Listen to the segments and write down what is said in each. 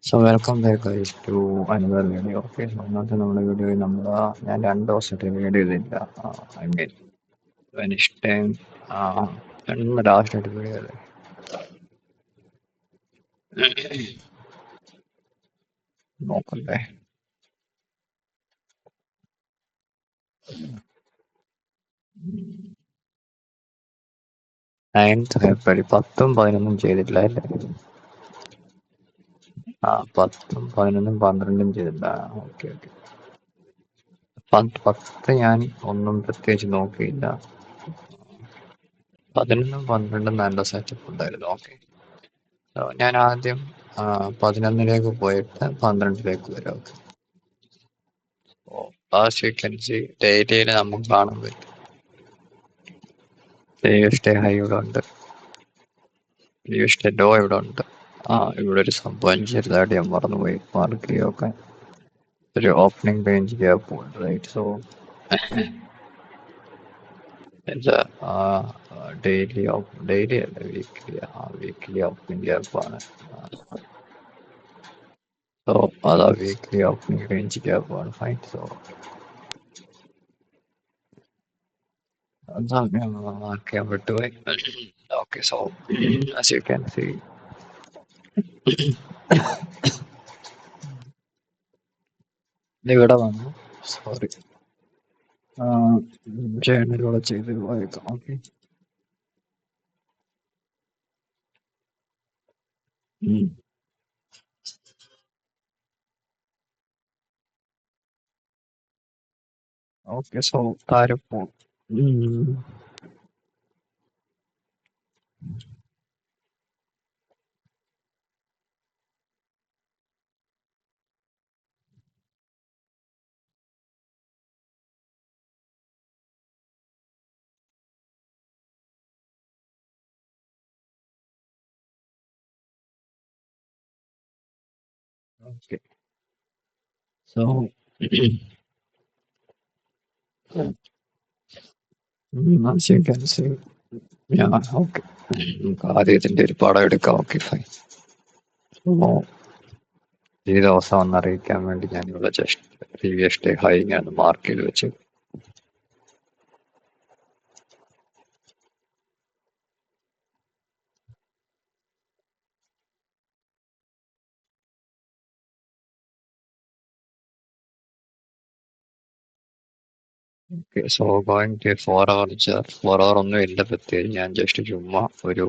So welcome back guys to another video. Okay, so ഇന്നത്തെ നമ്മുടെ വീഡിയോയിൽ ഞാൻ 2 ദിവസമായിട്ട് വീഡിയോ ചെയ്തില്ല. ഐ മീൻ വെനിഷ് ടൈം ഇന്ന് ലാസ്റ്റായിട്ട് വീഡിയോ ചെയ്തത്. നോക്കണ്ടേ 9th ഫെബ്രുവരി 10ഉം 11ഉം ചെയ്തിട്ടില്ല അല്ലേ? 10ഉം 11ഉം 12ഉം ചെയ്തില്ല. Okay okay. 10 ഞാൻ ഒന്നും പ്രത്യേകിച്ച് നോക്കിയില്ല. 11ഉം 12ഉം നല്ല സെറ്റപ്പ് ഉണ്ടായിരുന്നു. ഓക്കെ, ഞാൻ ആദ്യം 11ലേക്ക് പോയിട്ട് 12ലേക്ക് വരാം. Okay, as you can see ഡെയിലിയിൽ നമുക്ക് കാണാൻ പറ്റും. സ്റ്റേ ഹൈ ഇവിടെ ഉണ്ട്, സ്റ്റേ ലോ ഇവിടെ ഉണ്ട്. ഇവിടെ ഒരു സംഭവം ചെറുതായിട്ട് ഞാൻ മറന്നുപോയി മാർക്ക് ചെയ്യാൻ. ഒരു ഓപ്പണിംഗ് റേഞ്ച് ഗ്യാപ്പ് ഉണ്ട്, റൈറ്റ്? സോ എന്താ ഡെയിലി അല്ല, വീക്ക്ലി ഓപ്പണിംഗ് ഗ്യാപ്പാണ്. സോ അതാ വീക്ക്ലി ഓപ്പണിംഗ് റേഞ്ച് ഗ്യാപ്പാണ്. ഫൈൻ. സോ അതാ മാർക്ക് ചെയ്യാൻ വിട്ടുപോയി. Okay, so as you can see ഇവിടെ വന്നു. സോറി, ജേണലിലൂടെ ചെയ്ത് വായിക്കാം. Okay, okay. സോ താരം പോകും. Okay, so as you can see, okay, നമുക്ക് ആദ്യം ഇതിന്റെ ഒരു പടം എടുക്കാം. Okay, fine. സോ ഈ ദിവസം ഒന്നറിയിക്കാൻ വേണ്ടി ഞാനിവിടെ ജസ്റ്റ് പ്രീവിയസ് ഡേ ഹൈ ഞാൻ മാർക്ക് ചെയ്ത് വെച്ചു. Okay, so going to 4 hour chart. 4 hour ഒന്നും ഇല്ല പ്രത്യേകിച്ച്, ഞാൻ ജസ്റ്റ് ചുമ്മാ ഒരു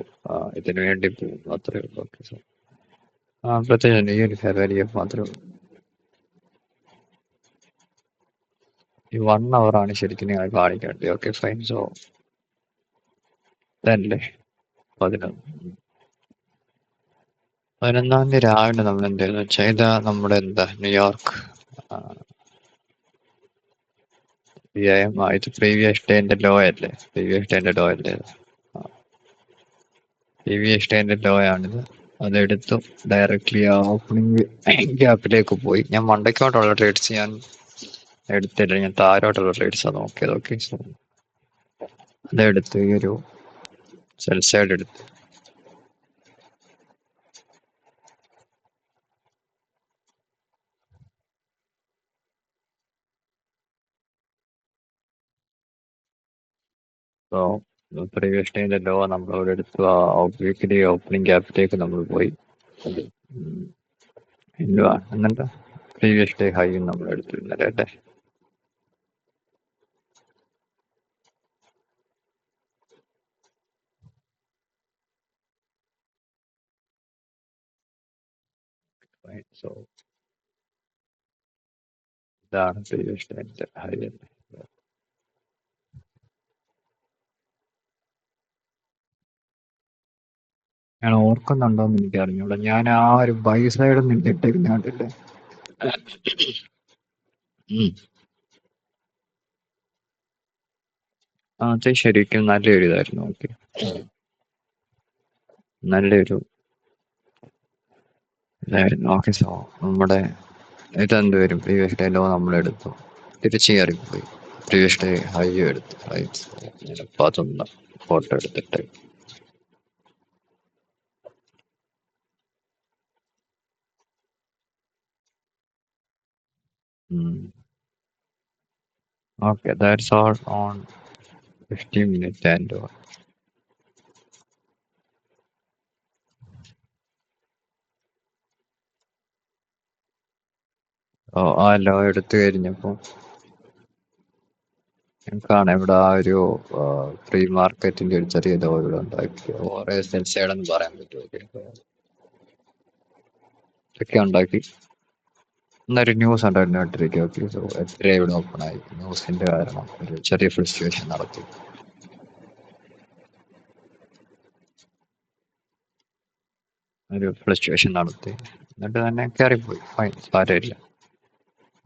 ഇതിനു വേണ്ടി പോകും, അത്രേ ഉള്ളൂ. ഓക്കെ, സോ പ്രത്യേകിച്ച് ഈ ഒരു ഫെബ്രുവരി മാത്രമേ ഉള്ളൂ. ഈ 1 hour ആണ് ശരിക്കും നിങ്ങൾ കാണിക്കേണ്ടത്. Okay, fine. സോ ഇതല്ലേ 11 തീയതി രാവിലെ നമ്മൾ എന്തായിരുന്നു വെച്ചാൽ, ഇതാ നമ്മുടെ ന്യൂയോർക്ക് ഇത് പ്രീവിയസ് ഡേന്റെ ലോ അല്ലേ? പ്രീവിയസ് ഡേന്റെ ലോ ആണിത്. അതെടുത്തു ഡയറക്ട്ലി ആ ഓപ്പണിംഗ് ഗ്യാപ്പിലേക്ക് പോയി. ഞാൻ മണ്ടയ്ക്കോട്ടുള്ള ട്രേഡ്സ് ഞാൻ എടുത്തില്ല, ഞാൻ താരോട്ടുള്ള ട്രേഡ്സാണ് നോക്കിയത്. ഓക്കെ, സോ അതെടുത്ത് ഈ ഒരു സെൽ സൈഡ് എടുത്ത് സോ പ്രീവിയസ് ഡേന്റെ ലോ നമ്മൾ അവിടെ എടുത്തു. ആ വീക്കിലി ഓപ്പണിംഗ് ഗ്യാപ്പിലേക്ക് നമ്മൾ പോയി. എന്നിട്ട് പ്രീവിയസ് ഡേ ഹൈ നമ്മൾ എടുത്തു ഇന്നലെ അല്ലേ? സോ ഇതാണ് പ്രീവിയസ് ഡേന്റെ ഹൈ അല്ലേ? ഞാൻ ഓർക്കുന്നുണ്ടോന്ന് എനിക്ക് അറിഞ്ഞൂടാ. ഞാൻ ആ ഒരു ബൈ സൈഡിൽ നിന്നിട്ടേക്കുന്ന കണ്ടില്ലേ? അത് ശരിക്കും നല്ലൊരു ഇതായിരുന്നു. ഓക്കെ, നല്ലൊരു ഇതായിരുന്നു. ഓക്കെ, സോ നമ്മുടെ ഇതെന്ത് വരും? പ്രീവിയസ് ഡേ ലോ നമ്മളെടുത്തു, തിരിച്ചു കയറിപ്പോയി. പ്രീവിയസ് ഡേ ഹൈ എടുത്തു, റൈറ്റ്? ഞാനിപ്പോൾ അതൊന്ന് ഫോട്ടോ എടുത്തിട്ട് Okay, that's all on 15 minutes and ആ ലോ എടുത്തു കഴിഞ്ഞപ്പോൾ ഞങ്ങൾക്കാണ് ഇവിടെ ആ ഒരു ഫ്രീ മാർക്കറ്റിന്റെ ഒരു ചെറിയ ലോ ഇവിടെ ഉണ്ടാക്കി. ഓരോ സെൽസൈഡെന്ന് പറയാൻ പറ്റുമോ? ഇതൊക്കെ ഉണ്ടാക്കി. ഇന്നൊരു ന്യൂസ് ഉണ്ടായിരുന്നു കേട്ടിരിക്കും. ഓക്കെ, സോ എത്ര ഇവിടെ ഓപ്പൺ ആയി ന്യൂസിന്റെ കാരണം ഒരു ചെറിയ ഫ്ലക്ച്വേഷൻ നടത്തി. എന്നിട്ട് തന്നെ കയറിപ്പോയി. ഫൈൻ, സാരമില്ല.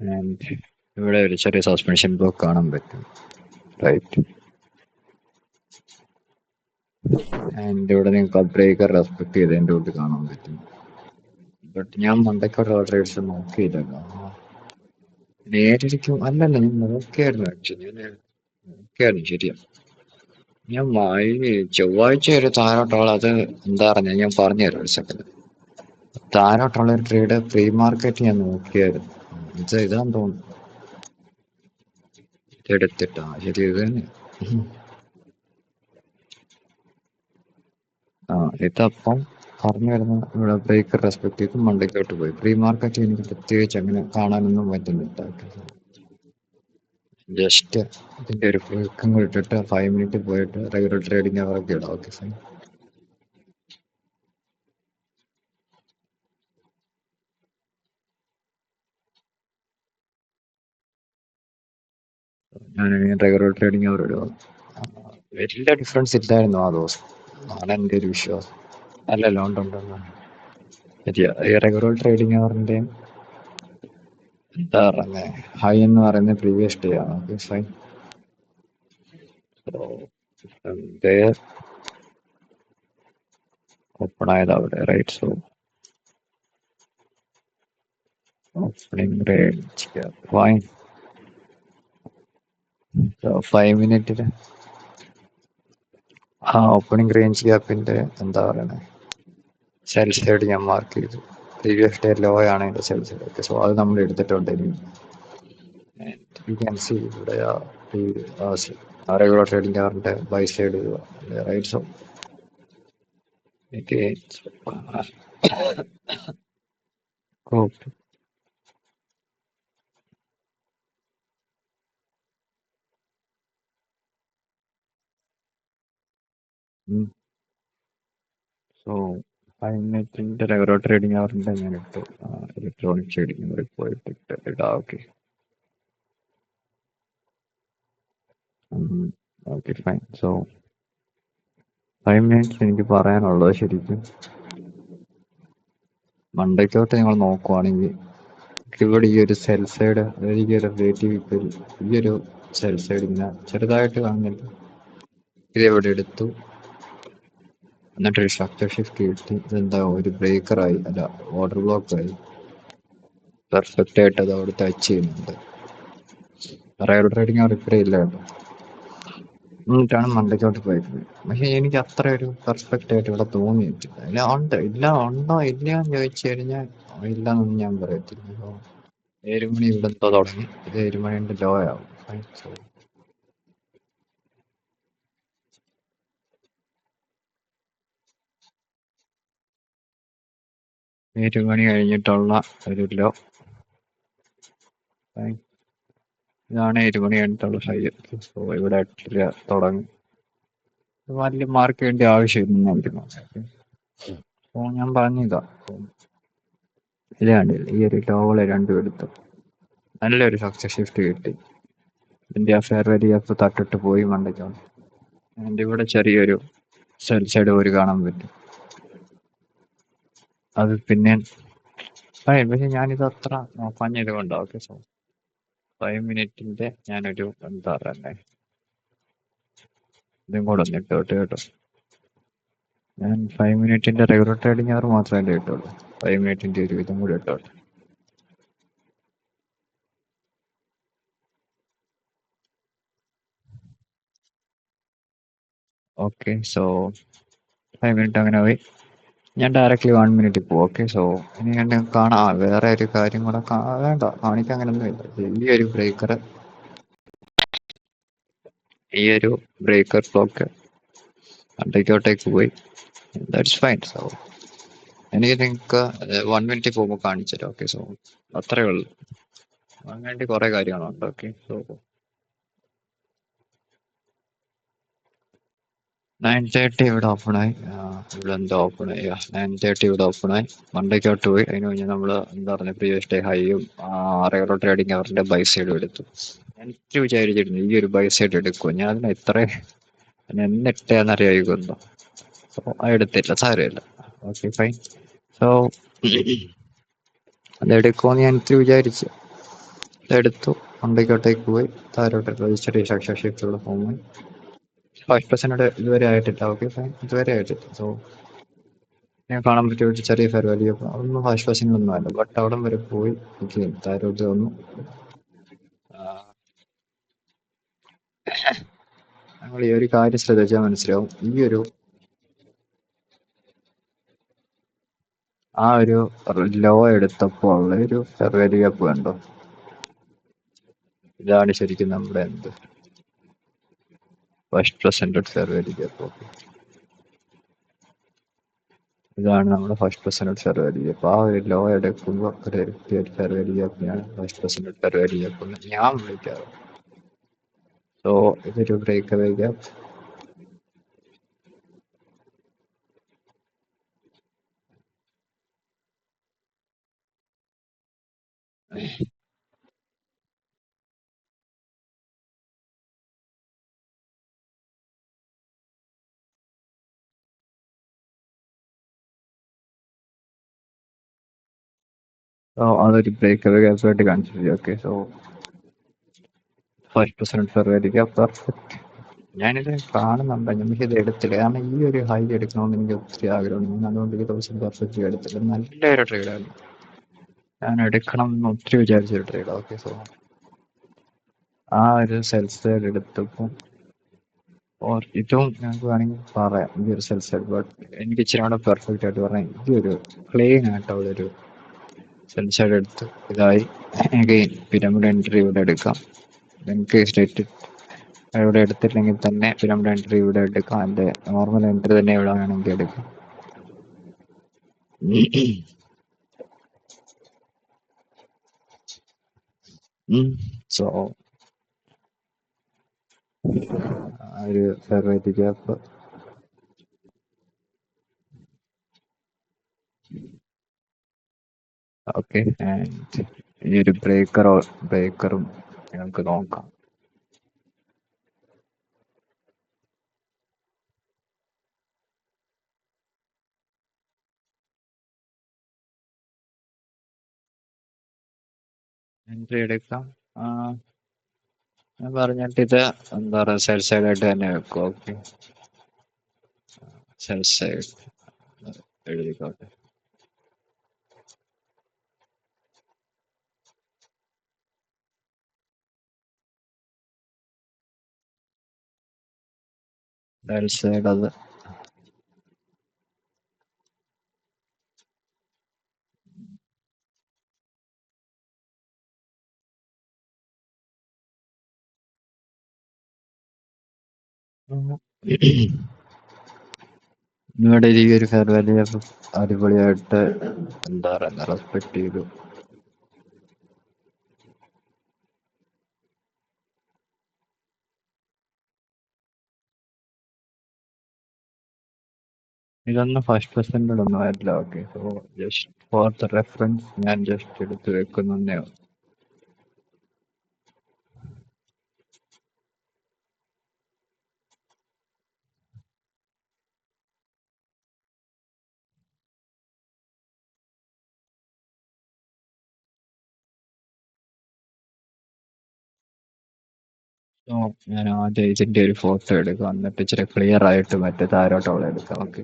ആൻഡ് ഇവിടെ ഒരു ചെറിയ സസ്പെൻഷൻ ബ്ലോക്ക് കാണാൻ പറ്റും. റൈറ്റ്. ആൻഡ് ഇവിടെ നിങ്ങൾക്ക് ബ്രേക്കർ റെസ്പെക്ട് ചെയ്ത് എൻ്റെ ഉള്ളിൽ കാണാൻ പറ്റും. ബട്ട് ഞാൻ മണ്ടയ്ക്കുള്ള ഓൾറെഡി നോക്കിയില്ലല്ലോ. നേരിരിക്കും അല്ലല്ല, ഞാൻ നോക്കിയായിരുന്നു. ആക്ച്വലി ഞാൻ നോക്കിയായിരുന്നു, ശരിയാ. ഞാൻ ചൊവ്വാഴ്ച ഒരു താഴോട്ടുള്ള അത് എന്താ പറഞ്ഞ ഞാൻ പറഞ്ഞുതരാം ഒരു സെക്കൻഡ്. താഴോട്ടുള്ള ഒരു ട്രേഡ് പ്രീ മാർക്കറ്റ് ഞാൻ നോക്കിയായിരുന്നു. ഇതാന്ന് തോന്നുന്നു. ഇതെടുത്തിട്ടാ ശരി, ഇത് തന്നെ. ഇതപ്പം പറഞ്ഞു വരുന്ന ഇവിടെ ബ്രേക്കർ റെസ്പെക്ട് ചെയ്ത് മണ്ടയ്ക്കോട്ട് പോയി. പ്രീ മാർക്കറ്റ് എനിക്ക് പ്രത്യേകിച്ച് അങ്ങനെ കാണാനൊന്നും പറ്റുന്നില്ല. ജസ്റ്റ് ഇതിന്റെ ഒരു ഫ്രീക്കം ഇട്ടിട്ട് 5 മിനിറ്റ് പോയിട്ട് റെഗുലർ ട്രേഡിംഗ് അവർക്ക് ഇടാം. Okay, fine. ഞാൻ റെഗുലർ ട്രേഡിംഗ് അവർ ഇടുക. വലിയ ഡിഫറൻസ് ഇല്ലായിരുന്നു ആ ദിവസം, ആണ് എൻ്റെ ഒരു വിശ്വാസം. അല്ലല്ലോ, ഉണ്ടുണ്ടെന്ന് ശരിയാ. ഈ റെഗുലർ ട്രേഡിംഗ് അവറിന്റെ എന്താ പറയുന്നത്, ഹൈ എന്ന് പറയുന്നത് പ്രീവിയസ് ഡേ ആണ്. Okay, fine. ഓപ്പൺ ആയത് അവിടെ, right. So opening range fine. 5 മിനിറ്റില് ആ ഓപ്പണിംഗ് റേഞ്ച് ഗ്യാപ്പിന്റെ എന്താ പറയണേ സെൽ സൈഡ് ഞാൻ മാർക്ക് ചെയ്തു. പ്രീവിയസ് ഡേ ലോ ആണ് എൻ്റെ സെൽ സൈഡ്. ഓക്കെ, സോ അത് നമ്മൾ എടുത്തിട്ടുണ്ട്. യു ക്യാൻ സി ഇവിടെ റെഗുലർ ട്രേഡിംഗ് അവറിന്റെ ബൈ സൈഡ് റൈറ്റ്. സോ എനിക്ക് സോ 5 മിനിറ്റിന്റെ റെഗുലർ ട്രേഡിംഗ് അവറിന്റെ ഞാൻ ഇട്ടു. ഇലക്ട്രോണിക് ട്രേഡിംഗ് അവറിൽ പോയിട്ട് ഇടാം. Okay, okay, fine. So 5 minutes എനിക്ക് പറയാനുള്ളത് ശരിക്കും മണ്ടയ്ക്കോട്ട് നിങ്ങൾ നോക്കുവാണെങ്കിൽ ഇവിടെ ഈ ഒരു സെൽ സൈഡ്, അതായത് ഈ ഒരു റിലേറ്റീവ് ഇപ്പോൾ ഈ ഒരു സെൽ സൈഡ് ഇങ്ങനെ ചെറുതായിട്ട് കാണുന്നില്ല. ഇതെവിടെ എടുത്തു, എന്നിട്ടൊരു സ്ട്രക്ചർ ഷിഫ്റ്റ് കിട്ടി. ഇതെന്താ ഒരു ബ്രേക്കറായി, അല്ല ഓർഡർ ബ്ലോക്ക് ആയി. പെർഫെക്റ്റ് ആയിട്ട് അത് അവിടെ ടച്ച് ചെയ്യുന്നുണ്ട്. റെഗുലർ ട്രേഡിംഗ് അവർ ഇത്രയും ഇല്ല കേട്ടോ. എന്നിട്ടാണ് മണ്ടയ്ക്കോട്ട് പോയിട്ടുള്ളത്. പക്ഷെ എനിക്ക് അത്ര ഒരു പെർഫെക്റ്റ് ആയിട്ട് ഇവിടെ തോന്നിയിട്ടില്ല. ഇല്ല, ഉണ്ട്, ഇല്ല, ഉണ്ടോ ഇല്ല എന്ന് ചോദിച്ചു കഴിഞ്ഞാൽ ഇല്ലെന്നൊന്നും ഞാൻ പറയത്തില്ല. 7 മണി ഇവിടെ എന്തോ തുടങ്ങി. ഇത് 7 മണിന്റെ ലോ ആവും. 7 മണി കഴിഞ്ഞിട്ടുള്ള ഒരു ലോ. ഇതാണ് 7 മണി കഴിഞ്ഞിട്ടുള്ള ഹൈ. സോ ഇവിടെ 8 തുടങ്ങി. വലിയ മാർക്ക് വേണ്ടി ആവശ്യമില്ല. സോ ഞാൻ പറഞ്ഞതാ, ഇതാണ് ഈ ഒരു ലോകളെ രണ്ടും എടുത്തു. നല്ലൊരു സക്സസ് ഷിഫ്റ്റ് കിട്ടി. ഇതിന്റെ ആ ഫെയർ വാല്യൂ അപ്പ് തട്ടിട്ട് പോയി മണ്ടയ്ക്കാണ്. അതിന്റെ ഇവിടെ ചെറിയൊരു സെൽ സൈഡ് ഒരു കാണാൻ പറ്റും. അത് പിന്നെ പക്ഷെ ഞാനിത് അത്ര നോക്കാഞ്ഞത് കൊണ്ടോ. ഓക്കെ, സോ 5 മിനിറ്റിന്റെ ഞാനൊരു എന്താ പറയുന്നത് ഇതും കൂടെ ഒന്ന് ഇട്ടോട്ട് കേട്ടോ. ഞാൻ 5 മിനിറ്റിന്റെ റെഗുലർ ട്രേഡിംഗ് അവർ മാത്രമല്ലേ ഇട്ടുള്ളൂ. 5 മിനിറ്റിന്റെ ഒരു ഇതും കൂടി ഇട്ടോട്ടെ. ഓക്കെ, സോ 5 മിനിറ്റ് അങ്ങനെ പോയി. ഞാൻ ഡയറക്റ്റ്ലി 1 മിനിറ്റ് പോകും. ഓക്കെ, സോ ഇനി ഞാൻ കാണാം. വേറെ ഒരു കാര്യം കൂടെ വേണ്ട, കാണിക്കാൻ അങ്ങനെയൊന്നും ഇല്ല. ഈ ഒരു ബ്രേക്കർ ബ്ലോക്ക് അണ്ടേക്കോട്ടേക്ക് പോയി. That's fine. സോ എനിക്ക് നിങ്ങൾക്ക് 1 മിനിറ്റ് പോകുമ്പോൾ കാണിച്ചു തരാം. ഓക്കെ, സോ അത്രേ ഉള്ളൂ. അതിന് വേണ്ടി കുറെ കാര്യങ്ങളുണ്ട്. ഓക്കെ, സോ 9:30 ഇവിടെ ഓപ്പണായി. ഇവിടെ എന്താ ഓപ്പണായി? 9:30 ഇവിടെ ഓപ്പണായി. മണ്ടയ്ക്കോട്ട് പോയി. അതിന് കഴിഞ്ഞ് നമ്മൾ എന്താ പറയുക, പ്രീവിയസ് ഡേ ഹൈയും റെഗുലർ ട്രേഡിംഗ് അവരുടെ ബൈ സൈഡും എടുത്തു. എനിക്ക് വിചാരിച്ചിരുന്നു ഈ ഒരു ബൈ സൈഡ് എടുക്കും ഞാൻ. അതിന് എത്ര എന്നിട്ടാന്നറിയായിക്കൊണ്ടോ. സോ എടുത്തില്ല, സാരമില്ല. Okay, fine. സോ അതെടുക്കുമെന്ന് ഞാൻ എനിക്ക് വിചാരിച്ചു. എടുത്തു. മണ്ടയ്ക്കോട്ടേക്ക് പോയി. താരോട്ട് രജിസ്റ്റർ ഷിഫ്റ്റുള്ള ഫോം 5% ഇതുവരെ ആയിട്ടില്ല. Okay, fine. ഇതുവരെ ആയിട്ടില്ല. സോ ഞാൻ കാണാൻ പറ്റിയ ഒരു ചെറിയ ഫെയർ വാല്യൂ അതൊന്നും ആശ്വാസങ്ങളൊന്നും അല്ല. ബട്ട് അവിടം വരെ പോയി താരോട്ട് വന്നു. നമ്മൾ ഈ ഒരു കാര്യം ശ്രദ്ധിച്ചാൽ മനസ്സിലാവും. ഒരു ലോ എടുത്തപ്പോൾ ഉള്ള ഒരു ഫെയർ വാല്യൂ ഗ്യാപ്പ് കണ്ടോ? ഇതാണ് ശരിക്കും നമ്മുടെ first presented fair value gap. Okay, ഇതാണ് നമ്മുടെ first presented fair value gap. ആ ഒരു ലോ എടുക്കുമ്പോൾ ഒരു ഫെയർ വാല്യൂ ഗ്യാപ്പിനെയാണ് first presented fair value gap എന്ന് ഞാൻ വിളിക്കാറ്. സോ ഇതൊരു ബ്രേക്ക് അവേ ഗ്യാപ്പ്. സോ അതൊരു ബ്രേക്ക് അവേ ഗ്യാപ്പ് ആയിട്ട് കാണിച്ചിരിക്കും. Okay, so first presented fair value gap perfect. ഞാനിത് കാണുന്നുണ്ട്. എനിക്കിത് എടുത്തില്ല, കാരണം ഈ ഒരു ഹൈ എടുക്കണമെന്ന് എനിക്ക് ഒത്തിരി ആഗ്രഹമുണ്ട്. ഞാൻ അതുകൊണ്ട് ഈ ദിവസം പെർഫെക്റ്റ് എടുത്തില്ല. നല്ലൊരു ട്രേഡാണ്. ഞാൻ എടുക്കണം എന്ന് ഒത്തിരി വിചാരിച്ചൊരു ട്രേഡ്. ഓക്കെ, സോ ആ ഒരു സെൽ സൈഡ് എടുത്തപ്പോൾ ഇതും ഞങ്ങൾക്ക് വേണമെങ്കിൽ പറയാം. ഈ ഒരു സെൽ സൈഡ്, ബട്ട് എനിക്ക് ഇച്ചിരി കൂടെ പെർഫെക്റ്റ് ആയിട്ട് പറഞ്ഞാൽ ഈ ഒരു പ്ലെയിൻ ആയിട്ടുള്ള ഒരു സെൽ സൈഡ് എടുത്ത് ഇതായി അഗെയിൻ പിരമിഡ് എൻട്രി ഇവിടെ എടുക്കാം. എനിക്ക് സ്റ്റേറ്റ് ഇവിടെ എടുത്തില്ലെങ്കിൽ തന്നെ പിരമിഡ് എൻട്രി ഇവിടെ എടുക്കാം. എൻ്റെ നോർമൽ എൻട്രി തന്നെ ഇവിടെ വേണമെങ്കിൽ എടുക്കാം. സോ ഒരു fair value gap. Okay, and ഈ ഒരു ബ്രേക്കറും ഞങ്ങൾക്ക് നോക്കാം. എൻട്രി എടുക്കാം. ഞാൻ പറഞ്ഞിട്ട് ഇത് എന്താ പറയുക, സെൽ സൈഡ് ആയിട്ട് തന്നെ വെക്കും. ഓക്കെ, സെൽ സൈഡ് എഴുതിക്കോട്ടെ. സെൽ സൈഡ് അത് നിങ്ങളുടെ ഈ ഒരു ഫെയർ വാല്യൂ അടിപൊളിയായിട്ട് എന്താ പറയുക, റെസ്പെക്ട് ചെയ്തു. ഇതൊന്നും ഫസ്റ്റ് പെർസെന്റഡ് ഒന്നും ആയിട്ടില്ല. Okay, so just for the reference ഞാൻ ജസ്റ്റ് എടുത്ത് വെക്കുന്നേ. സോ ഞാൻ ആദ്യം ഇതിന്റെ ഒരു ഫോട്ടോ എടുക്കാം, എന്നിട്ട് ഇച്ചിരി ക്ലിയർ ആയിട്ട് മറ്റേ താരോട്ടുള്ള എടുക്കാം. Okay,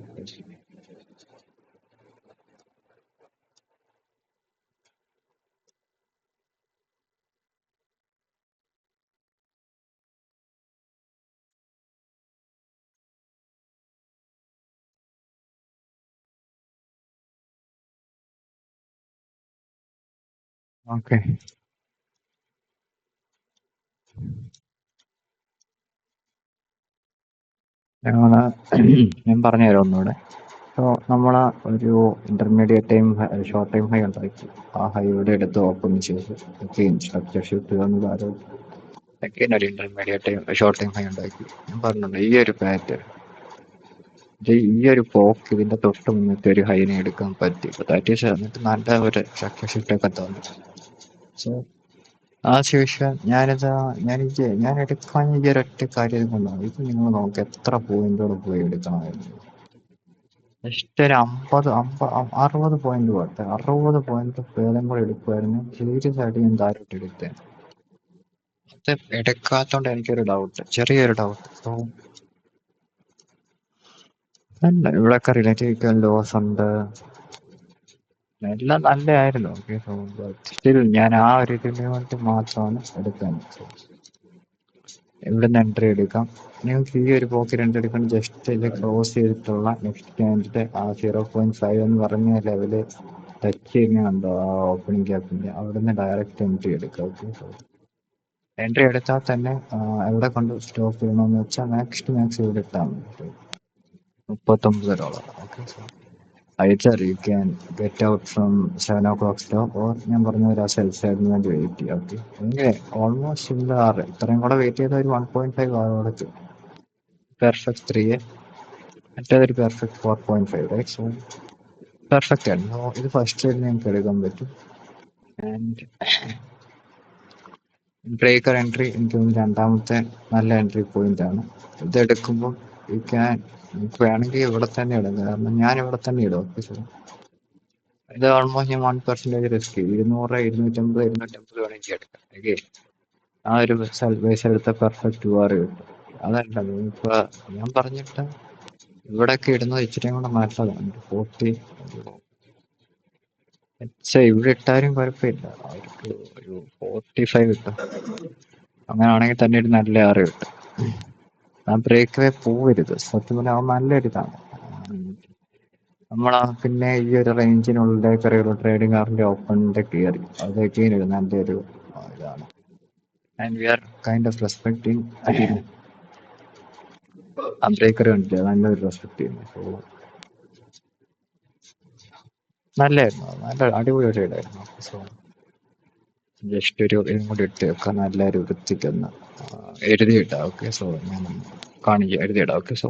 okay. ഞങ്ങള് ഞാൻ പറഞ്ഞുതരാം ഒന്നുകൂടെ. സോ നമ്മള് ഒരു intermediate time short time high ഉണ്ടാക്കി. ആ ഹൈയുടെ അടുത്ത് ഓപ്പൺ ചെയ്ത് സ്ട്രക്ചർ ഷിഫ്റ്റ് വന്നത് ആരോ സെക്കൻഡ് ഒരു intermediate time short time high ഉണ്ടാക്കി. ഞാൻ പറഞ്ഞിട്ടുണ്ട് ഈ ഒരു പാറ്റേൺ, ഈ ഒരു പോക്ക് ഇതിന്റെ തൊട്ട് മുന്നത്തെ ഒരു ഹൈനെ എടുക്കാൻ പറ്റി. ദാറ്റ് ഈസ് എന്നിട്ട് നല്ല ഒരു സ്ട്രക്ചർ ഷിഫ്റ്റ് ഒക്കെ തന്നു. സോ ആ ശേഷം ഞാൻ എടുക്കാൻ ഈ ഒരൊറ്റ കാര്യം കൊണ്ടാണ്. ഇത് നിങ്ങൾ നോക്ക് എത്ര പോയിന്റുകൾ പോയി എടുക്കണമായിരുന്നു. ജസ്റ്റ് ഒരു 60 പോയിന്റ് പോട്ടെ, 60 പോയിന്റ് ഭേദം കൂടെ എടുക്കുമായിരുന്നു. സീരിയസ് ആയിട്ട് ഞാൻ താരോട്ട് എടുത്തേ. അത് എടുക്കാത്തോണ്ട് എനിക്കൊരു ഡൗട്ട്, ചെറിയൊരു ഡൗട്ട്. സോ അല്ല, ഇവിടെയൊക്കെ റിലേറ്റീവ് ലോസ് ഉണ്ട്, എല്ലാം നല്ലതായിരുന്നു. ഓക്കെ, സോ സ്റ്റിൽ ഞാൻ ആ ഒരു ഇതിന് വേണ്ടി മാത്രമാണ് എടുക്കാൻ. ഇവിടുന്ന് എൻട്രി എടുക്കാം. നിങ്ങൾക്ക് ഈ ഒരു പോക്ക് എൻട്രി എടുക്കണം. ജസ്റ്റ് ഇത് ക്ലോസ് ചെയ്തിട്ടുള്ള നെക്സ്റ്റ് ക്യാൻഡിന്റെ ആ 0.5 എന്ന് പറഞ്ഞ ലെവല് ടച്ച് ചെയ്യുന്നുണ്ടോ ആ ഓപ്പണിംഗ് ഗ്യാപ്പിന്റെ, അവിടുന്ന് ഡയറക്റ്റ് എൻട്രി എടുക്കുക. ഓക്കെ, എൻട്രി എടുത്താൽ തന്നെ എവിടെ കൊണ്ട് സ്റ്റോപ്പ് ചെയ്യണമെന്ന് വെച്ചാൽ മാക്സ് ഇവിടെ ഇട്ടാൽ മതി. $39. Okay, so either you can get out from 7 o'clock stop, or ഞാൻ പറഞ്ഞ ഒരു ആ സെൽ സൈഡിന് വേണ്ടി വെയിറ്റ് ചെയ്യാം. ഓക്കെ, എങ്ങനെ ഓൾമോസ്റ്റ് ഇവിടെ 6, ഇത്രയും കൂടെ വെയിറ്റ് ചെയ്ത ഒരു 1.5 ആറോടെ പെർഫെക്റ്റ് 3, മറ്റേതൊരു പെർഫെക്റ്റ് 4.5, റൈറ്റ്? സോ പെർഫെക്റ്റ് ആണ്. So, ഇത് ഫസ്റ്റ് സൈഡിൽ നിങ്ങൾക്ക് എടുക്കാൻ പറ്റും. ആൻഡ് ബ്രേക്കർ എൻട്രി എനിക്ക് തോന്നുന്നു രണ്ടാമത്തെ നല്ല എൻട്രി പോയിന്റ് ആണ്. ഇതെടുക്കുമ്പോൾ യു ക്യാൻ, നിങ്ങൾക്ക് വേണമെങ്കിൽ ഇവിടെ തന്നെ ഇടും, കാരണം ഞാൻ ഇവിടെ തന്നെ ഇടും. ഓക്കെ, സോ ഇത് ഓൾമോസ്റ്റ് ഞാൻ 1% റിസ്ക് ചെയ്യും. 200, 250 വേണമെങ്കിൽ എടുക്കാം. ഓക്കെ, ആ ഒരു ബേസ് എടുത്ത പെർഫെക്റ്റ് വേറെ കിട്ടും. അതല്ല ഇപ്പൊ ഞാൻ പറഞ്ഞിട്ട് ഇവിടെയൊക്കെ ഇടുന്നത് ഇച്ചിരി കൂടെ നല്ലതാണ്. 40, ഇവിടെ ഇട്ടാലും കുഴപ്പമില്ല. അവർക്ക് ഒരു 45 കിട്ടും. അങ്ങനെയാണെങ്കിൽ തന്നെ ഒരു നല്ല ആറ് കിട്ടും. ആ ബ്രേക്ക് വേ പോവരുത്. സത്യം പറഞ്ഞാൽ അത് നല്ലൊരിതാണ്. നമ്മളാ പിന്നെ ഈ ഒരു റേഞ്ചിനുള്ളിലേക്ക് ഒരു ട്രേഡിംഗ് കാറിന്റെ ഓപ്പണിന്റെ കയറി അതൊക്കെ ഒരു നല്ലൊരു ഇതാണ്. And we are kind of respecting ആ ബ്രേക്കർ കണ്ടില്ല, നല്ലൊരു റെസ്പെക്ട് ചെയ്യുന്നു. സോ നല്ലായിരുന്നു, നല്ല അടിപൊളി ട്രേഡായിരുന്നു. സോ ജസ്റ്റ് ഒരു ഇതും കൂടി ഇട്ട് വെക്കാം, നല്ലൊരു വൃത്തിക്കൊന്ന് എഴുതിയിട്ടാ. ഓക്കെ, സോ ഞാൻ കാണിക്കാം, എഴുതിയിടാം. ഓക്കെ, സോ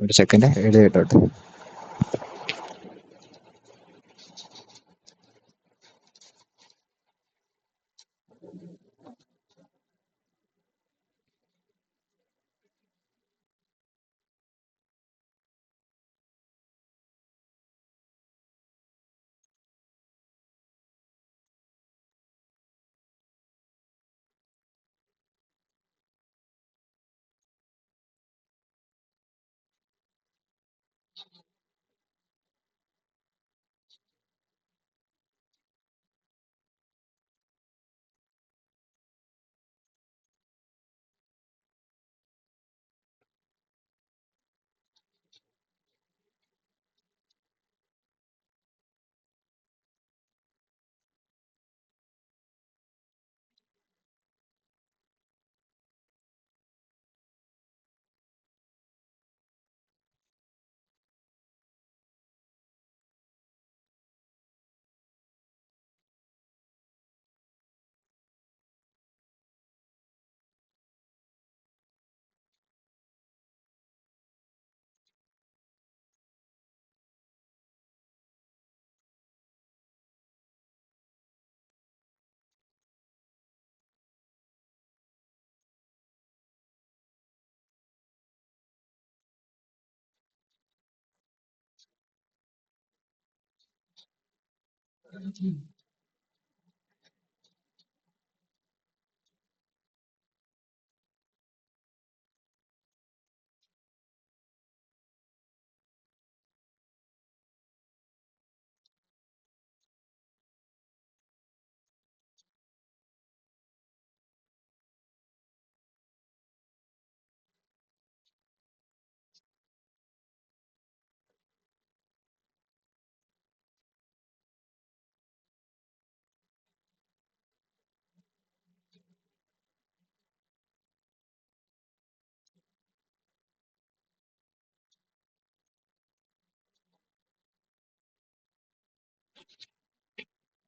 ഒരു സെക്കൻഡ് എഴുതിയിട്ടോട്ടെ.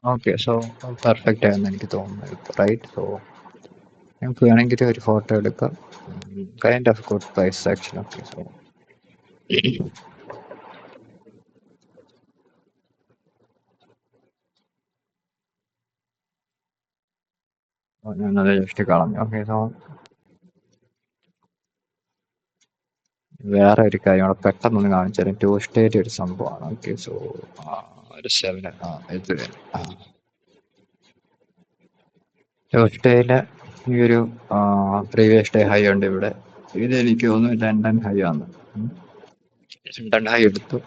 ഓക്കെ. സോ പെർഫെക്റ്റ് ആയെന്ന് എനിക്ക് തോന്നുന്നു. റൈറ്റ്. സോ നമുക്ക് വേണമെങ്കിൽ ഒരു ഫോട്ടോ എടുക്കാം. Kind of good price action. Okay. So ഞാനത് ജസ്റ്റ് കളഞ്ഞു. ഓക്കെ. സോ വേറെ ഒരു കാര്യം അവിടെ പെട്ടെന്നൊന്ന് കാണിച്ചു തരാം. ടു സ്റ്റേറ്റ് ഒരു സംഭവമാണ്. ഓക്കെ. സോ ഒരു 7 ഇത് ട്യൂസ്ഡേയിലെ ഈ ഒരു പ്രീവിയസ് ഡേ ഹൈ ഉണ്ട് ഇവിടെ. ഇത് എനിക്ക് തോന്നുന്നു ലണ്ടൻ ഹൈ ആണ്. ലണ്ടൻ ഹൈ എടുത്തു.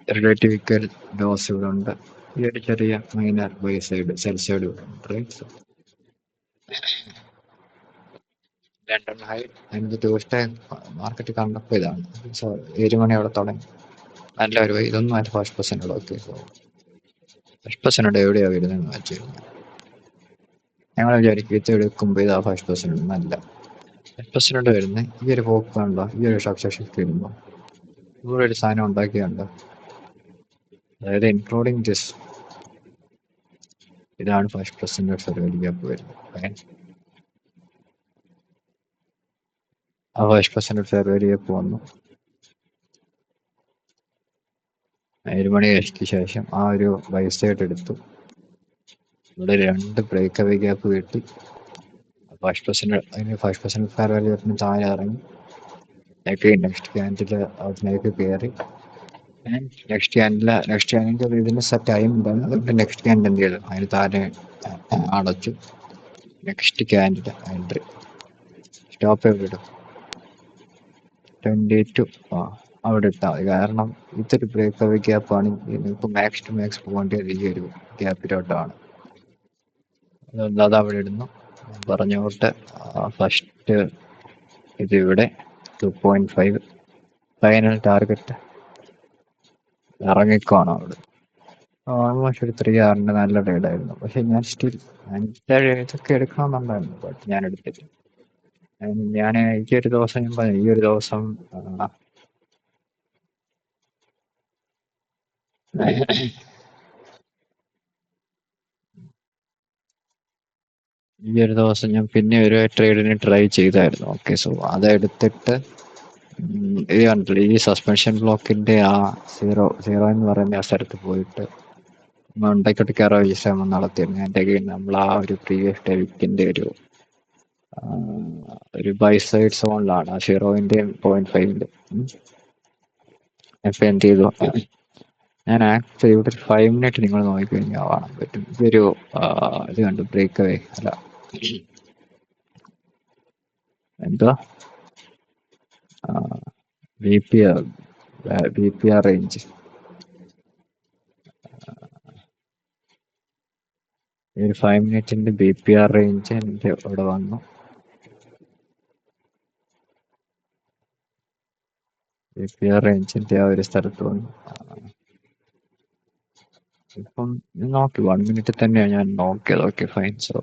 റിലേറ്റീവ് ഇക്വൽ ലോസ് ഇവിടെ ഉണ്ട്. ഈ ഒരു ചെറിയ minor buy side sell side ഇവിടെ ഉണ്ട്. റൈറ്റ്. ലണ്ടൻ ഹൈ എനിക്ക് ട്യൂസ്ഡേ മാർക്കറ്റ് കണ്ടപ്പോൾ ഇതാണ്. സോ 7 മണി അവിടെ തുടങ്ങി. നല്ല ഒരു ഇതൊന്നും അതിൻ്റെ first per cent. Okay. So first per cent എവിടെയാണ് വരുന്നതെന്ന് വെച്ച് കഴിഞ്ഞാൽ ഞങ്ങൾ വിചാരിക്കും ഇത് എടുക്കുമ്പോൾ ഇതാ ഫസ്റ്റ് പെർസെൻ്റ്. നല്ല ഫസ്റ്റ് പെർസെൻ്റ് വരുന്നത് ഈ ഒരു പോക്ക് കണ്ടോ, ഈ ഒരു സ്ട്രക്ചർ ഷിഫ്റ്റ് വരുമ്പോൾ ഇവിടെ ഒരു സാധനം ഉണ്ടാക്കിയുണ്ട്. അതായത് ഇൻക്ലൂഡിങ് ദിസ് ഇതാണ് ഫസ്റ്റ് പെർസെൻ്റ് സർവേ ഗ്യാപ്പ് വരുന്നത്. ആ ഫസ്റ്റ് പെർസെൻ്റ് സർവേ ഗ്യാപ്പ് വന്നു 7 മണി കഴിച്ചതിന് ശേഷം ആ ഒരു ബൈ സൈഡ് എടുത്തു. ഇവിടെ 2 ബ്രേക്ക് അവേ ഗ്യാപ്പ് കിട്ടി. ഫസ്റ്റ് പെർസെൻ്റ് ഫെയർ വാല്യൂ ഗ്യാപ്പിന് താഴെ ഇറങ്ങി. നെക്സ്റ്റ് ക്യാൻഡിൽ അതിലേക്ക് കയറി. നെക്സ്റ്റ് ക്യാൻഡിൽ ഇതിന് ടൈം ഉണ്ടായിരുന്നു. അതുകൊണ്ട് നെക്സ്റ്റ് ക്യാൻഡിൽ എന്ത് ചെയ്തു, അതിന് താഴെ അടച്ചു. നെക്സ്റ്റ് ക്യാൻഡിൽ എൻട്രി സ്റ്റോപ്പ് എവിടെ ഇടും? 22 അവിടെ ഇട്ടാൽ മതി. കാരണം ഇതൊരു ബ്രേക്ക് അവേ ഗ്യാപ്പ് ആണെങ്കിൽ നിങ്ങൾക്ക് മാക്സ് ടു മാക്സ് പോകേണ്ടത് ഈ ഒരു ഗ്യാപ്പിലോട്ടാണ്. അത് അവിടെ ഇടുന്നു. പറഞ്ഞോട്ട് ഫസ്റ്റ് ഇത് ഇവിടെ 2.5 ഫൈനൽ ടാർഗറ്റ് ഇറങ്ങിക്കോണം അവിടെ. ഓൾമോസ്റ്റ് ഒരു 3 ആറിൻ്റെ നല്ല ട്രേഡായിരുന്നു. പക്ഷെ ഞാൻ സ്റ്റിൽ ഇതൊക്കെ എടുക്കണമെന്നുണ്ടായിരുന്നു. ബട്ട് ഞാൻ എടുത്തില്ല. ഞാൻ ഈ ഒരു ദിവസം ഞാൻ പറഞ്ഞു, ഈ ഒരു ദിവസം ഞാൻ പിന്നെ ഒരു ട്രേഡിന് ട്രൈ ചെയ്തായിരുന്നു. ഓക്കെ. സോ അതെടുത്തിട്ട് ഇത് കണ്ടില്ല, ഈ സസ്പെൻഷൻ ബ്ലോക്കിന്റെ ആ സീറോ എന്ന് പറയുന്ന ആ സ്ഥലത്ത് പോയിട്ട് ഉണ്ടാക്കിയിട്ട് കയറാൻ ശ്രമം നടത്തിയിരുന്നു. എൻ്റെ കയ്യിൽ നമ്മൾ ആ ഒരു പ്രീവിയസ് ഡേ വിക്കിന്റെ ഒരു ബൈ സൈഡ് സോണിലാണ്, ആ 0-ന്റെയും 0.5-ന്റെ. അപ്പൊ എന്ത് ചെയ്തു, ഞാൻ ആക്ച്വലി ഇവിടെ ഒരു 5 മിനിറ്റ് നിങ്ങൾ നോക്കിക്കഴിഞ്ഞാൽ കാണാൻ പറ്റും. ഇതൊരു ഇത് കണ്ടു, ബ്രേക്ക് അവേ അല്ല എന്താ ബി പി ആർ റേഞ്ച്. ഒരു 5 മിനിറ്റിന്റെ ബി പി ആർ റേഞ്ച് എൻ്റെ ഇവിടെ വന്നു. ബി പി ആർ റേഞ്ചിന്റെ ആ ഒരു സ്ഥലത്ത് വന്നു. ഇപ്പം നോക്കി 1 മിനിറ്റ് തന്നെയാണ് ഞാൻ നോക്കിയത്. Okay fine. സോ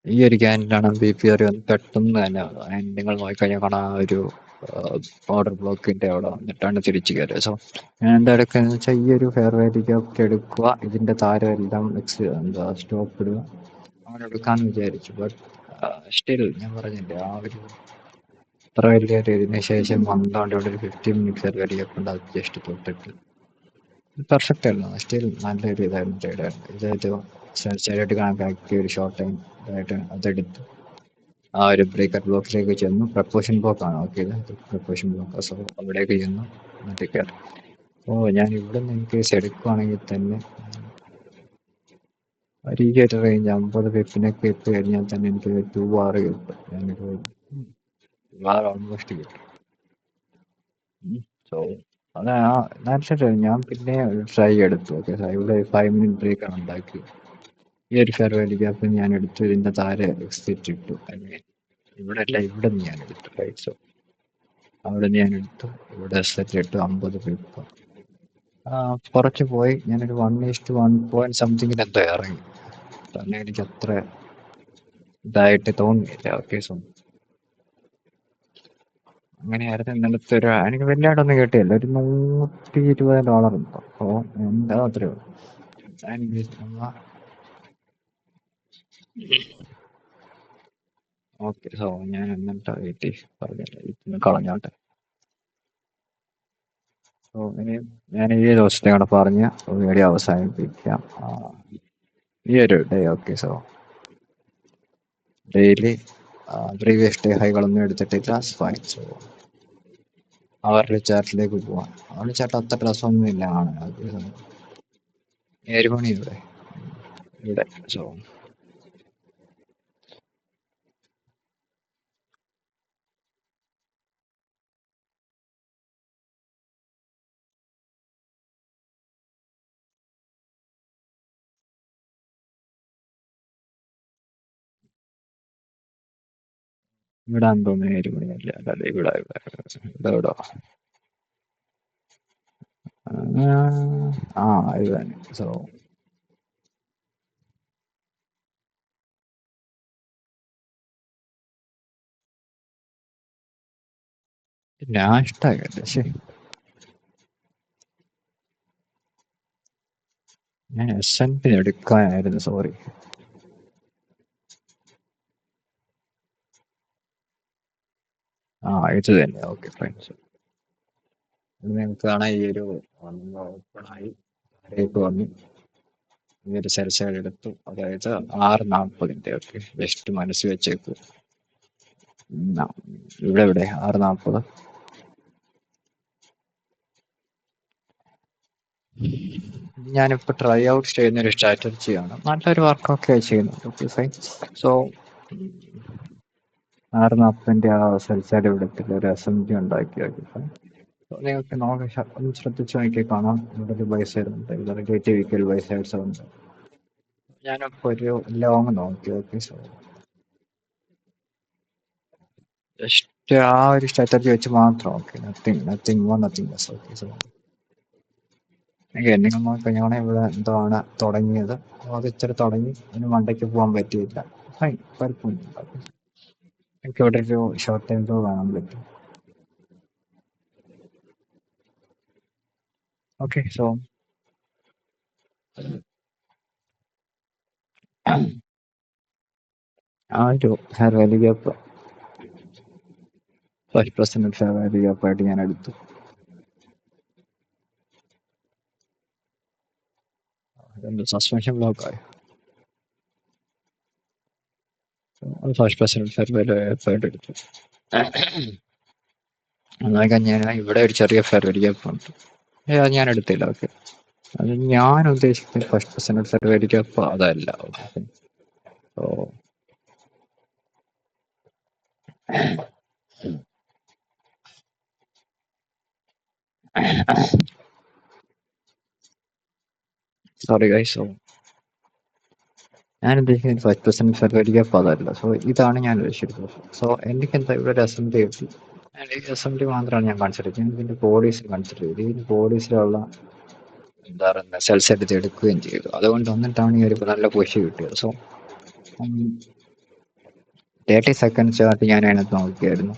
ഈ ഒരു ക്യാൻഡിലാണ് ബി പി ആർ പെട്ടെന്ന് തന്നെ നിങ്ങൾ നോക്കിക്കഴിഞ്ഞാൽ കാണാൻ ആ ഒരു ഓർഡർ ബ്ലോക്കിന്റെ അവിടെ വന്നിട്ടാണ് തിരിച്ചു കയറിയത്. സോ ഞാൻ എന്താ എടുക്കുന്നത് വെച്ചാൽ ഈ ഒരു ഫെയർ വാല്യൂ ഗ്യാപ്പ് എടുക്കുക, ഇതിന്റെ താരം എല്ലാം എന്താ സ്റ്റോപ്പ് ഇടുക, അങ്ങനെ എടുക്കാന്ന് വിചാരിച്ചു. ബട്ട് സ്റ്റിൽ ഞാൻ പറഞ്ഞില്ലേ, ആ ഒരു അത്ര വലിയ ഇതിന് ശേഷം വന്നോണ്ട് ഇവിടെ ഒരു 15 മിനിറ്റ് ഫെയർ വാല്യൂ ഗ്യാപ്പ് ഉണ്ട്. അത് ജസ്റ്റ് തൊട്ടിട്ട് പെർഫെക്റ്റ് ആയിരുന്നു. സ്റ്റിൽ നല്ലൊരു ഇതായിരുന്നു ട്രേഡായിരുന്നു. ഇതായിട്ട് സൈഡായിട്ട് കണക്കാക്കി ഒരു ഷോർട്ട് ടൈം ആയിട്ട് അതെടുത്തു. ആ ഒരു ബ്രേക്കർ ബ്ലോക്കിലേക്ക് ചെന്നു. പ്രപ്പോഷൻ ബ്ലോക്കാണ്. Okay, proportion block. സോ അവിടേക്ക് ചെന്നു മറ്റേ കയറി. ഞാൻ ഇവിടെ നിന്ന് ഇൻകേസ് എടുക്കുവാണെങ്കിൽ തന്നെ ഒരു ഈ ഒരു റേഞ്ച് 50 പിപ്പിനൊക്കെ എത്തി കഴിഞ്ഞാൽ തന്നെ എനിക്ക് 2 ആർ കിട്ടും. ഞാനൊരു ഓൾമോസ്റ്റ് കിട്ടും. സോ അതാ ഞാൻ പിന്നെ ട്രൈ എടുത്തു. ഓക്കെ, ഇവിടെ 5 മിനിറ്റ് ബ്രേക്കാണ് ഉണ്ടാക്കി. ഈ ഒരു ഫെയർ വാല്യൂ ഗ്യാപ്പ് ഞാൻ എടുത്തു. ഇതിന്റെ താരെ എക്സിറ്റ് ഇട്ടു. ഇവിടെ അല്ല, ഇവിടെ നിന്ന് ഞാൻ എടുത്തു. റൈറ്റ്. സോ അവിടെ നിന്ന് ഞാൻ എടുത്തു. ഇവിടെ എക്സിറ്റ് ഇട്ടു 50 പിപ്പ്. കുറച്ച് പോയി. ഞാനൊരു 1:1 പോയിന്റ് സംതിങ്ങിന് എന്തോ ഇറങ്ങി. തന്നെ എനിക്ക് അത്ര ഇതായിട്ട് തോന്നിയില്ല. ഓക്കെ. സോ അങ്ങനെയായിരുന്നു ഇന്നലത്തെ ഒരു എനിക്ക് വലിയതായിട്ടൊന്നും കിട്ടിയില്ല. ഒരു $120 ഉണ്ടോ. അപ്പോ എന്താ അത്രയോ ഓക്കെ. സോ ഞാൻ എന്നിട്ട് വീട്ടിൽ പറഞ്ഞില്ല ഇന്ന് കളഞ്ഞോട്ടെ. സോ ഇനി ഞാൻ ഈ ദിവസത്തെ കൂടെ പറഞ്ഞ് വീഡിയോ അവസാനിപ്പിക്കാം. ഈ ഒരു day. Okay. So daily previous day ഹൈകളൊന്നും എടുത്തിട്ടില്ല. ഫൈൻ. സോ അവരുടെ ചാറ്റിലേക്ക് പോവാം. അവരുടെ ചാറ്റ് അത്ര രസമൊന്നും ഇല്ല കാണാൻ. 7 മണി ഇവിടെ. സോ ഇവിടെ തോന്നുന്നു 7 മണിയല്ല. അതെ ഇവിടെ ഇവിടെ ഇത് തന്നെ. സോ ലാഷ്ടാകല്ലേ. ഞാൻ SNP എടുക്കാനായിരുന്നു. സോറി. ഇത് തന്നെ. Okay fine. നിങ്ങൾക്ക് കാണാൻ ഈ ഒരു ഓപ്പണായി വന്നു. ഈ ഒരു സെൽ സൈഡ് എടുത്തു. അതായത് 6:40. ഓക്കെ, ജസ്റ്റ് മനസ്സിൽ വെച്ചേക്കു. ഇവിടെ 6:40. ഞാനിപ്പോൾ ട്രൈ ഔട്ട് ചെയ്യുന്ന ഒരു സ്ട്രാറ്റജിയാണ്. നല്ലൊരു വർക്കൊക്കെ ചെയ്യുന്നുണ്ട്. Okay fine. സോ 6:40 ആ സെൽ സൈഡ് എടുത്തിട്ട് ഒരു SMG ഉണ്ടാക്കി. Okay fine. നിങ്ങൾക്ക് ഒന്ന് ശ്രദ്ധിച്ചു നോക്കി കാണാം. ഇവിടെ ഒരു ബൈ സൈഡ് ഉണ്ട്. ഇവിടെ GTVക്ക് ബൈ സൈഡ്സ് ഉണ്ട്. ഞാനിപ്പോൾ ഒരു ലോങ് നോക്കി. ഓക്കെ. സോ ജസ്റ്റ് ആ ഒരു സ്ട്രാറ്റജി വെച്ച് മാത്രം. Okay, nothing more nothing less. Okay. So നിങ്ങൾ നോക്കിക്കഴിഞ്ഞാൽ ഇവിടെ എന്താണ് തുടങ്ങിയത്. അത് ഇച്ചിരി തുടങ്ങി അതിന് മണ്ടയ്ക്ക് പോകാൻ പറ്റിയില്ല. ഫൈൻ, കുഴപ്പമൊന്നുമില്ല. എനിക്ക് ഇവിടെ ഒരു ഷോർട്ട് ടൈം ടൂർ കാണാൻ പറ്റും. ഓക്കെ. സോ ആ ഒരു fair value gap 5% fair value ഗ്യാപ്പായിട്ട് ഞാൻ എടുത്തു. സസ്പെൻഷൻ ബ്ലോക്ക് ആയി. 5% ഫെയർ വാല്യൂ ഗ്യാപ്പായിട്ട് എടുത്തു. എന്നാൽ ഞാൻ ഇവിടെ ഒരു ചെറിയ ഫെയർ വാല്യൂ ഗ്യാപ്പ് ഉണ്ട്. അത് ഞാൻ എടുത്തില്ല. ഓക്കെ. അത് ഞാൻ ഉദ്ദേശിക്കുന്നത് 5% ഫെയർ വാല്യൂ ഗ്യാപ്പ് അതല്ല. Okay. So sorry guys. So ഞാൻ ഉദ്ദേശിക്കുന്നത് 5% ഫെയർ വാല്യൂ ഗ്യാപ്പ് അതല്ല. സോ ഇതാണ് ഞാൻ ഉദ്ദേശിക്കുന്നത്. സോ എനിക്ക് എന്താ ഇവിടെ ഒരു അസംബ്ലി കിട്ടി. അസംബ്ലി മാത്രമാണ് ഞാൻ കൺസിഡർ ചെയ്യുന്നത്. ഇതിന്റെ ബോഡീസ് കൺസിഡർ ചെയ്തു. ഈ ബോഡീസിലുള്ള എന്താ പറയുക സെൽസ് എടുത്ത് എടുക്കുകയും ചെയ്തു. അതുകൊണ്ട് വന്നിട്ടാണ് ഈ ഒരു നല്ല പുഷ് കിട്ടിയത്. സോ 30 സെക്കൻഡ്സ് ആയിട്ട് ഞാൻ അതിനകത്ത് നോക്കിയായിരുന്നു.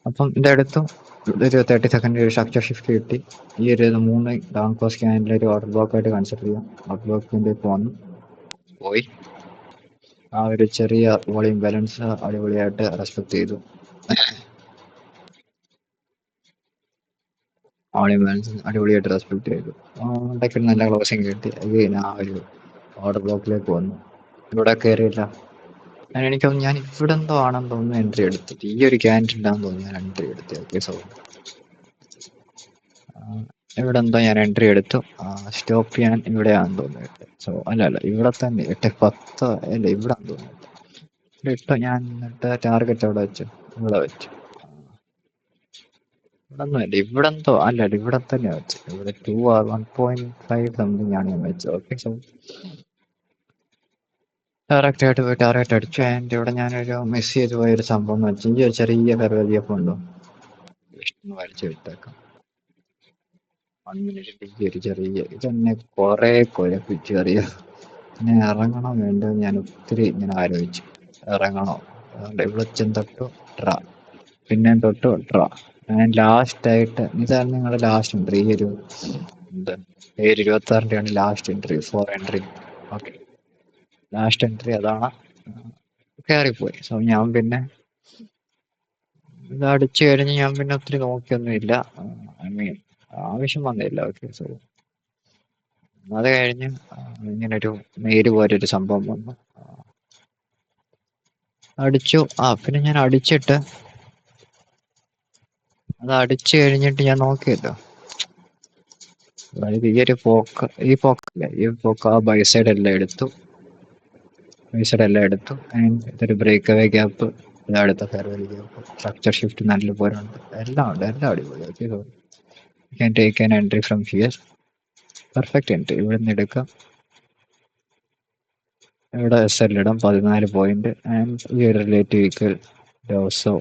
അപ്പം ഇതെടുത്തു. ഒരു 30 സെക്കൻഡ് ഒരു സ്ട്രക്ചർ ഷിഫ്റ്റ് കിട്ടി. ഈ ഒരു 3 ഡൗൺ കോസ്റ്റ് ക്യാൻഡിൽ ഒരു ഓർഡർ ബ്ലോക്ക് ആയിട്ട് കൺസിഡർ ചെയ്യാം. ഓർഡർ ബ്ലോക്കിന്റെ പോയി ആ ഒരു ചെറിയ വോളിയം ബാലൻസ് അടിപൊളിയായിട്ട് റെസ്പെക്ട് ചെയ്തു. വോളിയം ബാലൻസ് അടിപൊളിയായിട്ട് റെസ്പെക്ട് ചെയ്തു. ഇടയ്ക്ക് നല്ല ക്ലോസിങ് കിട്ടി. ആ ഒരു ഓർഡർ ബ്ലോക്കിലേക്ക് വന്നു. ഇവിടെ കയറിയില്ല. എനിക്കൊന്ന് ഞാൻ ഇവിടെ എന്തോ ആണെന്ന് തോന്നുന്നു എൻട്രി എടുത്തിട്ട് ഈ ഒരു ക്യാൻഡിലാന്ന് തോന്നുന്നു ഞാൻ എൻട്രി എടുത്തു. ഓക്കെ. സോ ഇവിടെ എന്തോ ഞാൻ എൻട്രി എടുത്തു. സ്റ്റോപ്പ് ചെയ്യാൻ ഇവിടെയാണെന്ന് തോന്നുന്നു. സോ അല്ല ഇവിടെ തന്നെ 8:10 അല്ല ഇവിടെ തോന്നുന്നു. ഇവിടെ ഇട്ടോ ഞാൻ. എന്നിട്ട് ടാർഗറ്റ് അവിടെ വെച്ചു. ഇവിടെ വെച്ചു. ഇവിടെ ഒന്നുമല്ല. ഇവിടെ എന്തോ അല്ല ഇവിടെ തന്നെ വെച്ചു. ഇവിടെ 1.5 സംതിങ് ആണ് ഞാൻ വെച്ചത്. ഓക്കെ. സോ ഡയറക്റ്റ് ആയിട്ട് പോയി ടാർഗറ്റ് അടിച്ചു. ആൻഡ് ഇവിടെ ഞാനൊരു മിസ് ചെയ്ത് പോയൊരു സംഭവം എന്ന് വെച്ചാൽ ഈ ഒരു ചെറിയ ഫെയർവാല്യൂ ഉണ്ടോ ജസ്റ്റ് വരച്ചു വിട്ടേക്കാം. 1 മിനിറ്റ് ഒരു ചെറിയ ഇതെന്നെ കുറെ കുഴപ്പിച്ചു അറിയാം. പിന്നെ ഇറങ്ങണോ വേണ്ടത് ഞാൻ ഒത്തിരി ഇങ്ങനെ ആലോചിച്ചു. ഇറങ്ങണോ ഇവിടെ ചെന്നിട്ടു ട്രാ പിന്നെ തൊട്ട് വിട്ടറ. ഞാൻ ലാസ്റ്റ് ആയിട്ട് ഇതാണ് നിങ്ങളുടെ ലാസ്റ്റ് എൻട്രി. ഈ ഒരു എന്താ 7/26 last entry, 4 entry. Okay, last entry അതാണ്. കയറിപ്പോയി. സോ ഞാൻ പിന്നെ ഇത് അടിച്ചു കഴിഞ്ഞ് ഞാൻ പിന്നെ ഒത്തിരി നോക്കിയൊന്നുമില്ല. ഐ മീൻ ആവശ്യം വന്നില്ല. ഓക്കെ, സോ അത് കഴിഞ്ഞ് ഇങ്ങനൊരു മെയില് പോലൊരു സംഭവം വന്നു. അടിച്ചു. പിന്നെ ഞാൻ അടിച്ചിട്ട് അത് അടിച്ചു കഴിഞ്ഞിട്ട് ഞാൻ നോക്കിയല്ലോ. അതായത് ഈ പോക്ക് ആ ബൈസൈഡ് എല്ലാം എടുത്തു. ആൻഡ് ഇതൊരു ബ്രേക്ക് അവേ ഗ്യാപ്പ്, ഇതടുത്ത ഫെയർവെൽ ഗ്യാപ്പ്, സ്ട്രക്ചർ ഷിഫ്റ്റ് നല്ല പോലെ ഉണ്ട്. എല്ലാം ഉണ്ട്, എല്ലാം അടിപൊളി. Okay, can take an entry from here. Perfect entry. ഇവിടെ നിന്ന് എടുക്കാം. ഇവിടെ SL ഇടാം 14 പോയിന്റ്. ആൻഡ് ഈ ഒരു റിലേറ്റീവ് ഈക്വൽ ലോസോ,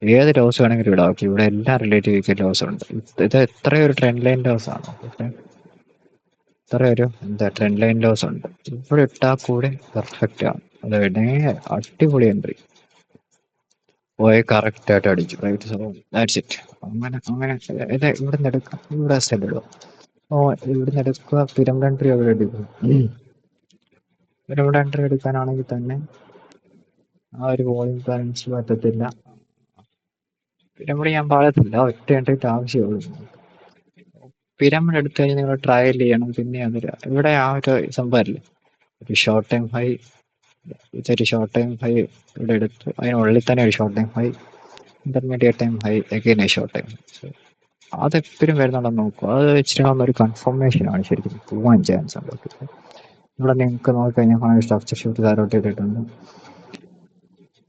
ഏത് ലോസ് വേണമെങ്കിലും ഇടാം. ഓക്കെ, ഇവിടെ എല്ലാ റിലേറ്റീവ് ഈക്വൽ ലോസും ഉണ്ട്. ഇത് എത്രയൊരു ട്രെൻഡ് ലൈൻ ലോസ് ആണ്. ഇത്രയൊരു ട്രെൻഡ് ലൈൻ ലോസ് ഉണ്ട്. ഇവിടെ ഇട്ടാൽ കൂടെ പെർഫെക്റ്റ് ആണ്. അത് അടിപൊളി എൻട്രി പോയി കറക്റ്റ് ആയിട്ട് അടിച്ചു. Right, so that's it. അങ്ങനെ അങ്ങനെ ഇത് ഇവിടെ നിന്ന് എടുക്കാം. ഇവിടെ SL ഇടുക. ഇവിടെ നിന്ന് എടുക്കുക. പിരമിഡ് എൻട്രി അവിടെ എടുക്കും. പിരമിഡ് എൻട്രി എടുക്കാനാണെങ്കിൽ തന്നെ ആ ഒരു വോളിയം ബാലൻസ് പറ്റത്തില്ല. പിരമിഡ് ഞാൻ പാടത്തില്ല, ഒറ്റ എൻട്രിക്ക് ആവശ്യമുള്ളൂ. പിരമിഡ് എടുത്തു കഴിഞ്ഞാൽ നിങ്ങൾ ട്രയൽ ചെയ്യണം. പിന്നെ അതൊരു ഇവിടെ ആ ഒരു സംഭവമല്ലേ, ഒരു ഷോർട്ട് ടൈം ഹൈ, ഇതൊരു ഷോർട്ട് ടൈം ഹൈ ഇവിടെ എടുത്തു. അതിനുള്ളിൽ തന്നെ ഒരു short time high, intermediate time high, again A short time. അതെപ്പോഴും വരുന്നുണ്ടെന്ന് നോക്കുക. അത് വെച്ചിട്ട് ഒരു കൺഫർമേഷൻ ആണ് ശരിക്കും പോവാൻ ചാൻസ് ഉണ്ട്. ഇവിടെ നിങ്ങൾക്ക് നോക്കിക്കഴിഞ്ഞാൽ സ്ട്രക്ചർ ഷിഫ്റ്റ് താരോട്ട് ഇട്ടിട്ടുണ്ട്.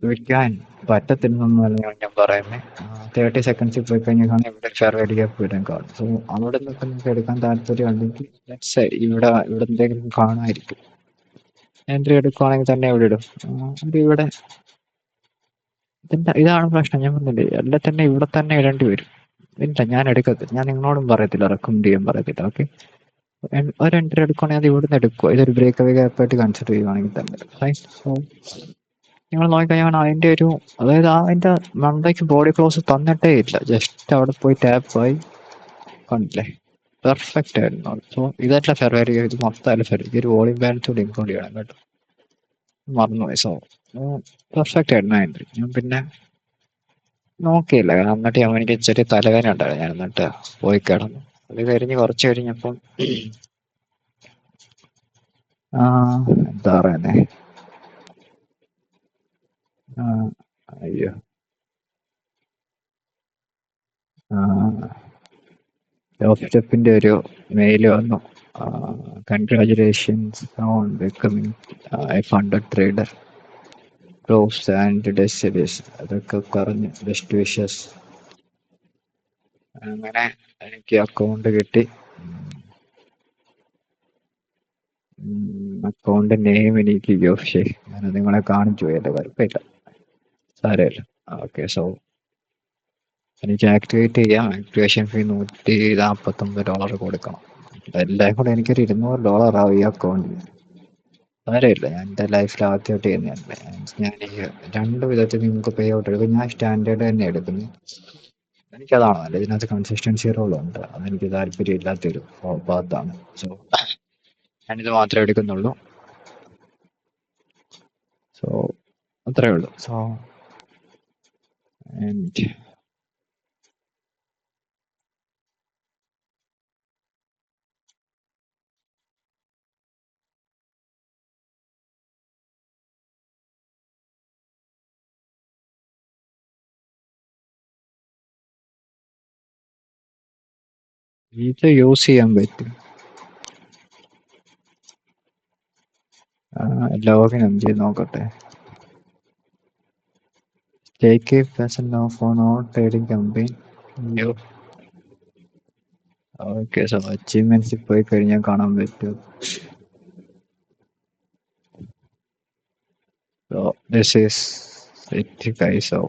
വിൽക്കാൻ പറ്റത്തില്ലെന്നൊന്നുമല്ല ഞാൻ പറയുന്നത്. 30 സെക്കൻഡ്സിൽ പോയി കഴിഞ്ഞാൽ ഇവിടെ ഫെയർവെൽ ഗ്യാപ്പ് വരാൻ കാണും. സോ അവിടെ നിന്നൊക്കെ നിങ്ങൾക്ക് എടുക്കാൻ താല്പര്യം ഉണ്ടെങ്കിൽ ഇവിടെ എന്തെങ്കിലും കാണുമായിരിക്കും. എൻട്രി എടുക്കുവാണെങ്കിൽ തന്നെ ഇവിടെ ഇടും. ഇവിടെ ഇതാണ് പ്രശ്നം. ഞാൻ പറഞ്ഞില്ലേ, എല്ലാം തന്നെ ഇവിടെ തന്നെ ഇടേണ്ടി വരും. ഇല്ല, ഞാൻ എടുക്കത്തില്ല. ഞാൻ നിങ്ങളോടും പറയത്തില്ല, റെക്കമെൻഡ് ചെയ്യാൻ പറയത്തില്ല. ഓക്കെ, ഒരു എൻട്രി എടുക്കുകയാണെങ്കിൽ അത് ഇവിടെ നിന്ന് എടുക്കുക. ഇതൊരു ബ്രേക്ക് അവേ ഗ്യാപ്പായിട്ട് കൺസിഡർ ചെയ്യുവാണെങ്കിൽ തന്നെ. സോ നിങ്ങൾ നോക്കിക്കഴിഞ്ഞാൽ അതിൻ്റെ ഒരു, അതായത് അതിൻ്റെ മണ്ടയ്ക്ക് ബോഡി ക്ലോസ് തന്നിട്ടേ ഇല്ല. ജസ്റ്റ് അവിടെ പോയി ടാപ്പ് ആയി. കണ്ടില്ലേ, പെർഫെക്റ്റ് ആയിരുന്നു. സോ ഇതല്ല ഫെയർവെൽ, ഇത് മൊത്തം ഫെയർ. ഈ ഒരു വോളിയം ബാലൻസ് കൂടി ഇൻക്ലൂഡ് ചെയ്യണം കേട്ടോ, മറന്നുപോയി. സോ പെർഫെക്റ്റ് ആയിരുന്നു എൻട്രി. ഞാൻ പിന്നെ നോക്കിയില്ല, എന്നിട്ട് എനിക്ക് ചെറിയ തലവേദന ഉണ്ടായിരുന്നു. ഞാൻ എന്നിട്ട് പോയി കിടന്നു. അത് കഴിഞ്ഞ് കുറച്ച് കഴിഞ്ഞപ്പം എന്താ പറയുന്നേ, അയ്യോ, ടോപ്പ് സ്റ്റെപ്പിന്റെ ഒരു മെയിൽ വന്നു. Congratulations on becoming a funded trader, പ്രോഫ്സ് ആൻഡ് ഡെസിഡീസ്, അതൊക്കെ പറഞ്ഞ് ബെസ്റ്റ് വിഷസ്. അങ്ങനെ എനിക്ക് അക്കൗണ്ട് കിട്ടി. അക്കൗണ്ട് നെയിം എനിക്ക് ജോഷി. ഞാൻ നിങ്ങളെ കാണിച്ചു പോയല്ലേ, കുഴപ്പമില്ല, സാരമില്ല. ഓക്കെ, സോ എനിക്ക് ആക്ടിവേറ്റ് ചെയ്യാം. ആക്ടിവേഷൻ ഫീ $149 കൊടുക്കണം. എല്ലാം കൂടെ എനിക്കൊരു $200 ആവും ഈ അക്കൗണ്ടിൽ. സാരമില്ല, ഞാൻ എൻ്റെ ലൈഫിൽ ആദ്യമായിട്ട് ചെയ്യുന്നതല്ലേ. ഞാൻ ഈ രണ്ട് വിധത്തിൽ നിങ്ങൾക്ക് പേ ഔട്ട് എടുക്കും. ഞാൻ സ്റ്റാൻഡേർഡ് തന്നെ എടുക്കുന്നത്. എനിക്കതാണ് നല്ലത്. ഇതിനകത്ത് കൺസിസ്റ്റൻസി റോളുണ്ട്. അതെനിക്ക് താല്പര്യം ഇല്ലാത്തൊരു ഭാഗത്താണ്. സോ ഞാനിത് മാത്രമേ എടുക്കുന്നുള്ളൂ. സോ അത്രേ ഉള്ളൂ. സോ ആൻഡ് ഇത് യൂസ് ചെയ്യാൻ പറ്റും. ലോഗിൻ എന്ത് ചെയ്ത് നോക്കട്ടെ. Take a percent off on all trading company. Okay, so അച്ചീവ്മെന്റ്സിൽ പോയി കഴിഞ്ഞാൽ കാണാൻ പറ്റും. So this is it guys. So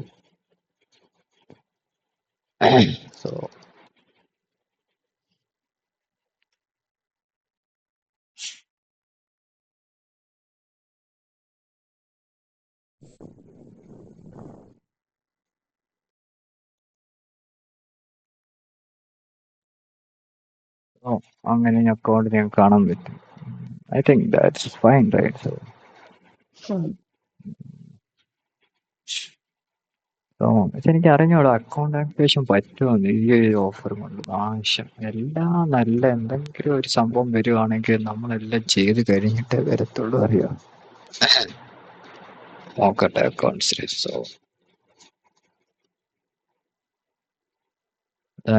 ഓ, അങ്ങനെ അക്കൗണ്ട് ഞങ്ങൾക്ക് കാണാൻ പറ്റും. I think that's fine right. So പക്ഷെ എനിക്ക് അറിഞ്ഞൂടാ അക്കൗണ്ട് ആക്ടിവേഷൻ പറ്റുമെന്ന് ഈ ഒരു ഓഫർ കൊണ്ട്. ആവശ്യം എല്ലാം നല്ല എന്തെങ്കിലും ഒരു സംഭവം വരുവാണെങ്കിൽ നമ്മളെല്ലാം ചെയ്ത് കഴിഞ്ഞിട്ടേ വരത്തുള്ളൂ, അറിയാം. നോക്കട്ടെ അക്കൗണ്ട്സ്. സോ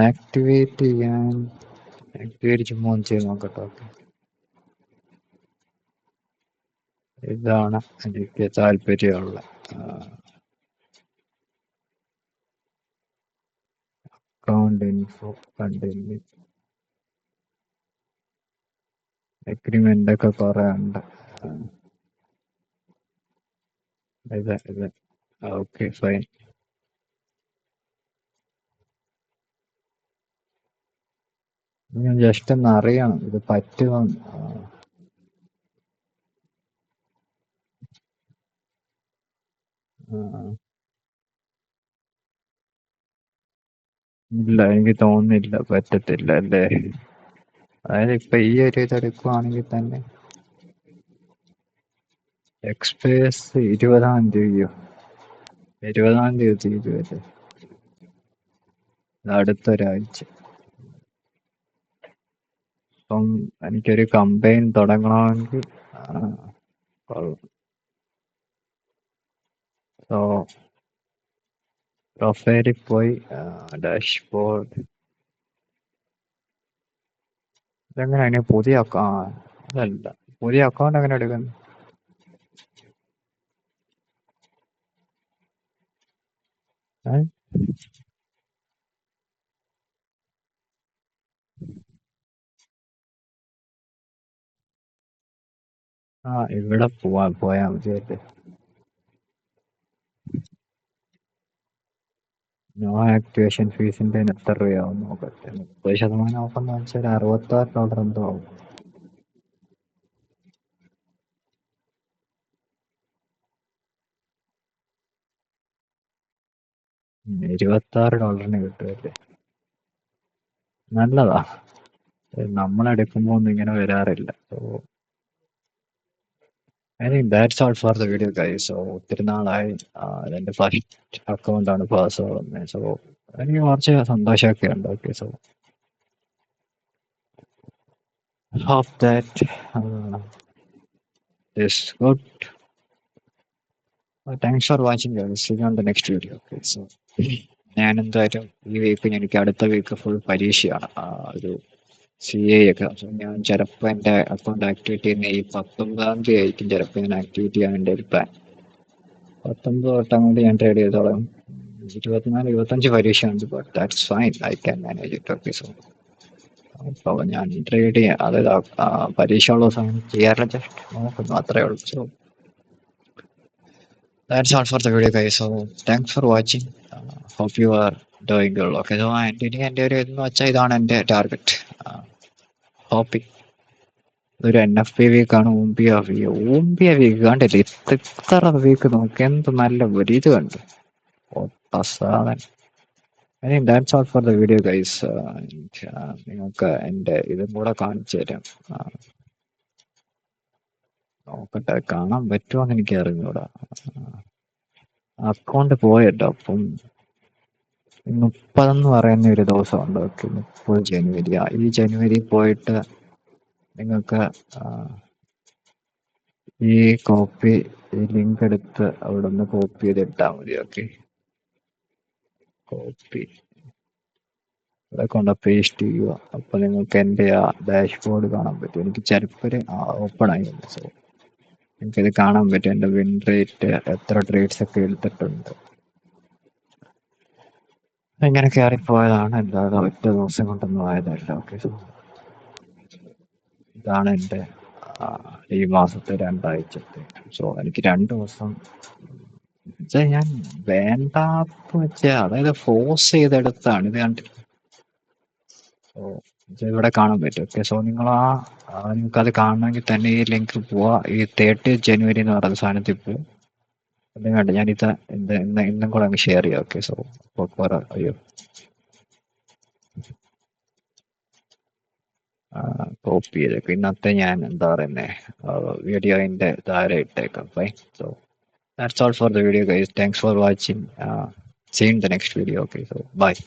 ആക്ടിവേറ്റ് ചെയ്യാൻ ആക്ടിവേറ്റ് ചുമ്മാ ഒന്ന് ചെയ്ത് നോക്കട്ടെ. ഓക്കെ, ഇതാണ് എനിക്ക് താല്പര്യമുള്ള അക്കൗണ്ട് ഇൻഫോ. കണ്ടിന്യൂ എഗ്രിമെന്റ് ഒക്കെ കുറെ ഉണ്ട്. ഇത് ഓക്കെ ഫൈൻ. ഞാൻ ജസ്റ്റ് ഒന്ന് അറിയണം ഇത് പറ്റുമോ. ഇല്ല, എനിക്ക് തോന്നുന്നില്ല പറ്റത്തില്ല അല്ലേ. അതായത് ഇപ്പൊ ഈ ഒരു ഇത് എടുക്കുവാണെങ്കിൽ തന്നെ എക്സ്പയർസ് 20-ാം തീയതിയോ 20-ാം തീയതി തീരുവല്ലേ, അടുത്തൊരാഴ്ച. അപ്പം എനിക്കൊരു കമ്പയിൻ തുടങ്ങണമെങ്കിൽ സോ പ്രൊഫൈലിൽ പോയി ഡാഷ്ബോർഡ്. ഇതെങ്ങനെയാണ് പുതിയ അതല്ല, പുതിയ അക്കൗണ്ട് എങ്ങനെ എടുക്കുന്നത്? ഇവിടെ പോയാൽ മതിയല്ലേ. നോ ആക്ടിവേഷൻ ഫീസിന്റെ എത്ര രൂപയാവും നോക്കട്ടെ. 30% ഓഫ് എന്ന് വെച്ചാൽ $66 എന്തോ ആവും. $26 കിട്ടുമല്ലേ, നല്ലതാ. നമ്മളെടുക്കുമ്പോ ഒന്നും ഇങ്ങനെ വരാറില്ല. So I think that's all for the video guys. So ഒത്തിരി നാളായി എൻ്റെ ഫസ്റ്റ് അക്കൗണ്ടാണ് പാസ് ആവുന്നത്. സോ എനിക്ക് കുറച്ച് സന്തോഷമൊക്കെ ഉണ്ട്. Okay, so hope that is good. Thanks for watching guys. See you on the next video. Okay, so ഞാൻ എന്തായാലും ഈ വീക്ക്, എനിക്ക് അടുത്ത വീക്ക് ഫുൾ പരീക്ഷയാണ്. ഒരു CA ഒക്കെ. സോ ഞാൻ ചിലപ്പോൾ എൻ്റെ അക്കൗണ്ട് ആക്ടിവേറ്റ് ചെയ്യുന്ന ഈ 19-ാം തീയതി ആയിരിക്കും ചിലപ്പോൾ ഞാൻ ആക്ടിവേറ്റ് ചെയ്യാൻ എൻ്റെ ഒരു പ്ലാൻ. 19 തൊട്ട് അങ്ങോട്ട് ഞാൻ ട്രേഡ് ചെയ്തോളാം. 24-25 പരീക്ഷയുണ്ട്. But that's fine, I can manage it. Okay, so അപ്പോൾ ഞാൻ ട്രേഡ് ചെയ്യാം. അതായത് പരീക്ഷ ഉള്ള ദിവസം ചെയ്യാറില്ല, ജസ്റ്റ് നോക്കുന്നു, അത്രേ ഉള്ളൂ. So that's all for the video guys. So thanks for watching. Hope you are doing good. Okay, so ഇനി എൻ്റെ ഒരു ഇതെന്ന് വെച്ചാൽ ഇതാണ് എൻ്റെ ടാർഗറ്റ്. ഹോപ്പിംഗ് ഒരു NFP വീക്കാണ്. ഊമ്പിയ വീക്ക് കണ്ടില്ലേ, ഇത്ര വീക്ക് നോക്കി എന്ത് നല്ല ഒരു ഇത് കണ്ടു. സാധനം. I think that's all for the video guys. നിങ്ങൾക്ക് എൻ്റെ ഇതും കൂടെ കാണിച്ചു തരാം. നോക്കട്ടെ, കാണാൻ പറ്റുമോന്ന് എനിക്ക് അറിഞ്ഞൂടാ. അക്കൗണ്ട് പോയട്ടോ. അപ്പം 30 പറയുന്ന ഒരു ദിവസമുണ്ട്. ഓക്കെ, 30 ജനുവരി. ഈ ജനുവരി പോയിട്ട് നിങ്ങൾക്ക് ഈ ലിങ്ക് എടുത്ത് അവിടെ നിന്ന് കോപ്പി ചെയ്തിട്ടാൽ മതി. ഓക്കെ, കോപ്പി ഇവിടെ കൊണ്ട് പേസ്റ്റ് ചെയ്യുക. അപ്പോൾ നിങ്ങൾക്ക് എൻ്റെ ആ ഡാഷ്ബോർഡ് കാണാൻ പറ്റും. എനിക്ക് ചിലപ്പോൾ ഓപ്പൺ ആയി. സോ എനിക്കത് കാണാൻ പറ്റും, എൻ്റെ വിൻ റേറ്റ്, എത്ര ട്രേഡ്സ് ഒക്കെ എടുത്തിട്ടുണ്ട്. ഇങ്ങനെ കയറിപ്പോയതാണ്, അല്ലാതെ ഒറ്റ ദിവസം കൊണ്ടൊന്നും ആയതല്ല. ഓക്കെ, സോ ഇതാണ് എൻ്റെ ഈ മാസത്തെ 2 ആഴ്ചത്തെ. സോ എനിക്ക് 2 ദിവസം ഞാൻ വേണ്ടാന്ന് വെച്ചാൽ, അതായത് ഫോഴ്സ് ചെയ്തെടുത്താണ് ഇത് കണ്ടിട്ട്. സോ ഇവിടെ കാണാൻ പറ്റും. ഓക്കെ, സോ നിങ്ങൾ നിങ്ങൾക്കത് കാണണമെങ്കിൽ തന്നെ ഈ ലിങ്ക് പോവാ. ഈ 30 ജനുവരി എന്ന് പറയുന്ന സാധനത്തിൽ പോവും. അതും കണ്ട് ഞാനിത് ഇന്നും കൂടെ അങ്ങ് ഷെയർ ചെയ്യാം. ഓക്കെ, സോ അയ്യോ കോപ്പി ചെയ്തേക്കും. ഇന്നത്തെ ഞാൻ എന്താ പറയുന്നേ വീഡിയോ അതിന്റെ താഴെ ഇട്ടേക്കാം. Fine. So that's all for the video, guys. Thanks for watching. See you in the next video. Okay, so bye.